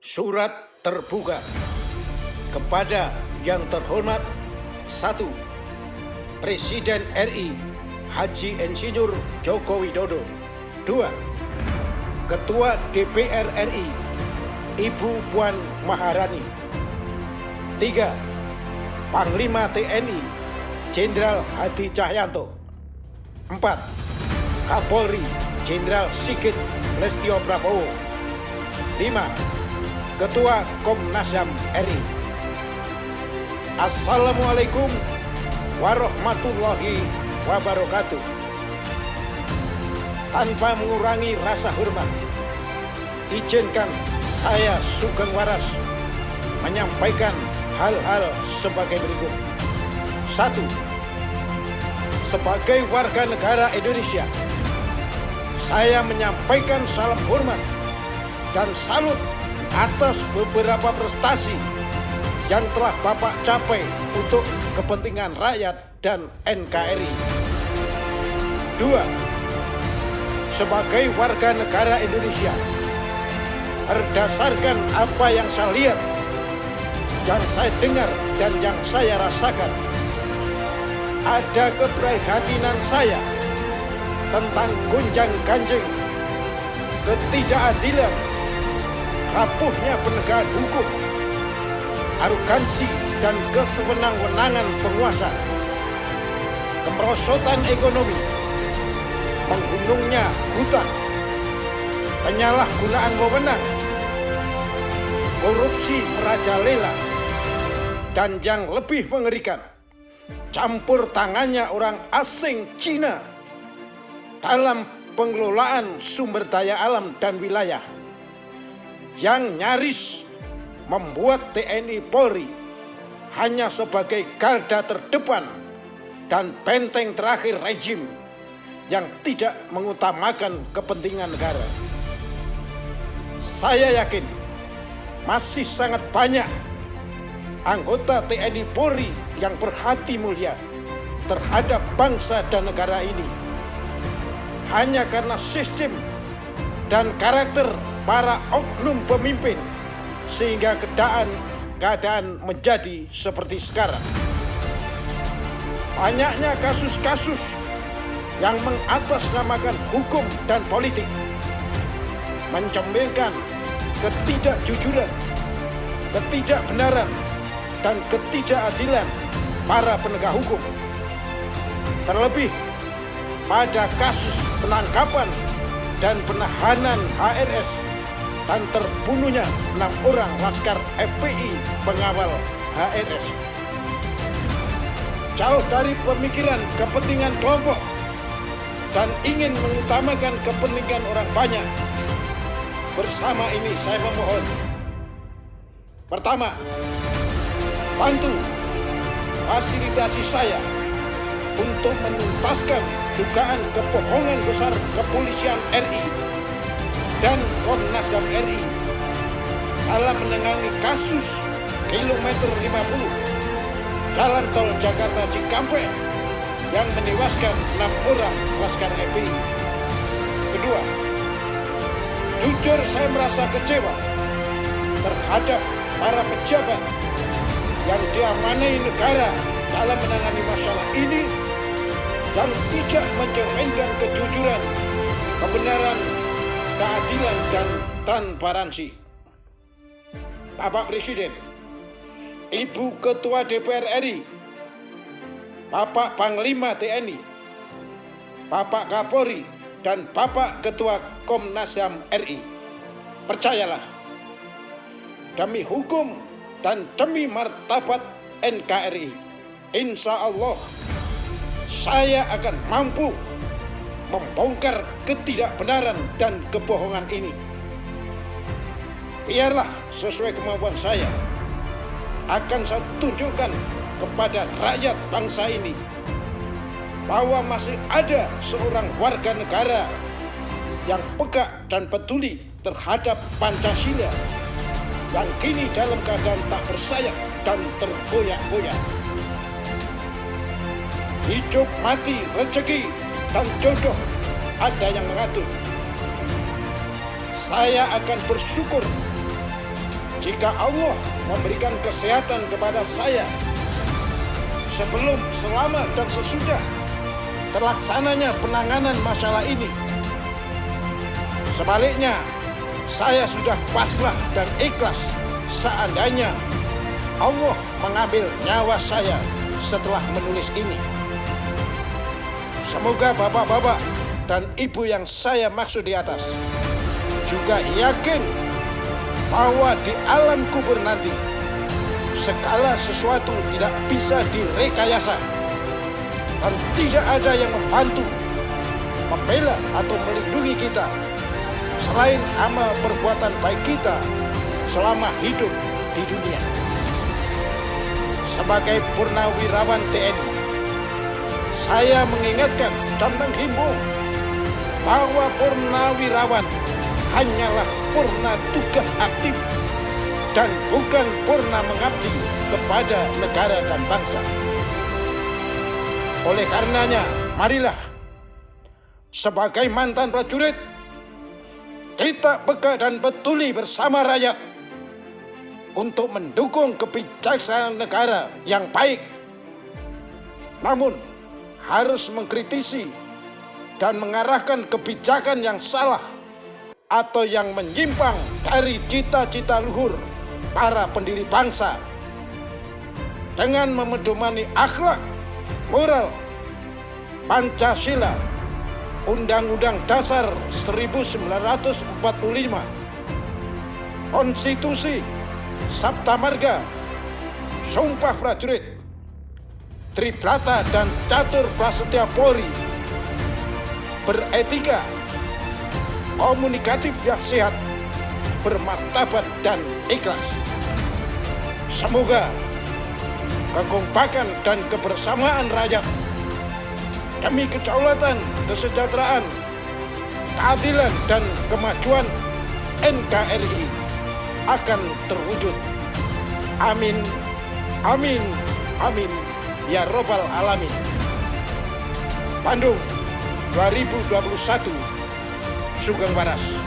Surat terbuka kepada yang terhormat 1. Presiden RI Haji Insinyur Joko Widodo. 2. Ketua DPR RI Ibu Puan Maharani. 3. Panglima TNI Jenderal Hadi Cahyanto. 4. Kapolri Jenderal Sigit Lestio Prabowo. 5. Ketua Komnas HAM RI. Assalamualaikum warahmatullahi wabarakatuh. Tanpa mengurangi rasa hormat, izinkan saya Sugeng Waras menyampaikan hal-hal sebagai berikut. 1. Sebagai warga negara Indonesia, saya menyampaikan salam hormat dan salut atas beberapa prestasi yang telah Bapak capai untuk kepentingan rakyat dan NKRI. 2. Sebagai warga negara Indonesia, berdasarkan apa yang saya lihat, yang saya dengar, dan yang saya rasakan, ada keprihatinan saya tentang gonjang-ganjing, ketidakadilan, rapuhnya penegakan hukum, arogansi dan kesewenang-wenangan penguasa, kemerosotan ekonomi, menggunungnya hutan, penyalahgunaan wewenang, korupsi merajalela, dan yang lebih mengerikan, campur tangannya orang asing Cina dalam pengelolaan sumber daya alam dan wilayah, yang nyaris membuat TNI Polri hanya sebagai garda terdepan dan benteng terakhir rejim yang tidak mengutamakan kepentingan negara. Saya yakin masih sangat banyak anggota TNI Polri yang berhati mulia terhadap bangsa dan negara ini. Hanya karena sistem dan karakter para oknum pemimpin sehingga keadaan menjadi seperti sekarang. Banyaknya kasus-kasus yang mengatasnamakan hukum dan politik, mencerminkan ketidakjujuran, ketidakbenaran, dan ketidakadilan para penegak hukum. Terlebih pada kasus penangkapan dan penahanan HRS dan terbunuhnya 6 orang laskar FPI pengawal HRS. Jauh dari pemikiran kepentingan kelompok dan ingin mengutamakan kepentingan orang banyak, bersama ini saya memohon: pertama, bantu fasilitasi saya untuk menuntaskan dugaan kebohongan besar kepolisian RI dan Komnas HAM RI dalam menangani kasus kilometer 50 Jalan Tol Jakarta Cikampek yang menewaskan 6 orang laskar FPI. Kedua, jujur saya merasa kecewa terhadap para pejabat yang diamanai negara dalam menangani masalah ini dan tidak mencerminkan kejujuran, kebenaran, keadilan, dan transparansi. Bapak Presiden, Ibu Ketua DPR RI, Bapak Panglima TNI, Bapak Kapolri, dan Bapak Ketua Komnas HAM RI, percayalah, demi hukum dan demi martabat NKRI, insya Allah saya akan mampu membongkar ketidakbenaran dan kebohongan ini. Biarlah sesuai kemampuan saya, akan saya tunjukkan kepada rakyat bangsa ini bahwa masih ada seorang warga negara yang peka dan peduli terhadap Pancasila, yang kini dalam keadaan tak bersayap dan tergoyak-goyak. Hidup, mati, rezeki, dan jodoh ada yang mengatur. Saya akan bersyukur jika Allah memberikan kesehatan kepada saya sebelum, selama, dan sesudah terlaksananya penanganan masalah ini. Sebaliknya, saya sudah pasrah dan ikhlas seandainya Allah mengambil nyawa saya setelah menulis ini. Semoga bapak-bapak dan ibu yang saya maksud di atas juga yakin bahwa di alam kubur nanti segala sesuatu tidak bisa direkayasa dan tidak ada yang membantu, membela atau melindungi kita selain amal perbuatan baik kita selama hidup di dunia. Sebagai purnawirawan TNI, saya mengingatkan dan menghimbau bahwa purnawirawan hanyalah purna tugas aktif dan bukan purna mengabdi kepada negara dan bangsa. Oleh karenanya, marilah sebagai mantan prajurit kita peka dan peduli bersama rakyat untuk mendukung kebijaksanaan negara yang baik, namun harus mengkritisi dan mengarahkan kebijakan yang salah atau yang menyimpang dari cita-cita luhur para pendiri bangsa dengan memedomani akhlak, moral, Pancasila, Undang-Undang Dasar 1945, Konstitusi, Sabta Marga, Sumpah Prajurit, Tribrata dan Catur Prasetya Polri, beretika, komunikatif yang sehat, bermartabat dan ikhlas. Semoga kekompakan dan kebersamaan rakyat demi kedaulatan, kesejahteraan, keadilan dan kemajuan NKRI akan terwujud. Amin, amin, amin, ya Robbal Alamin. Bandung 2021, Sugeng Waras.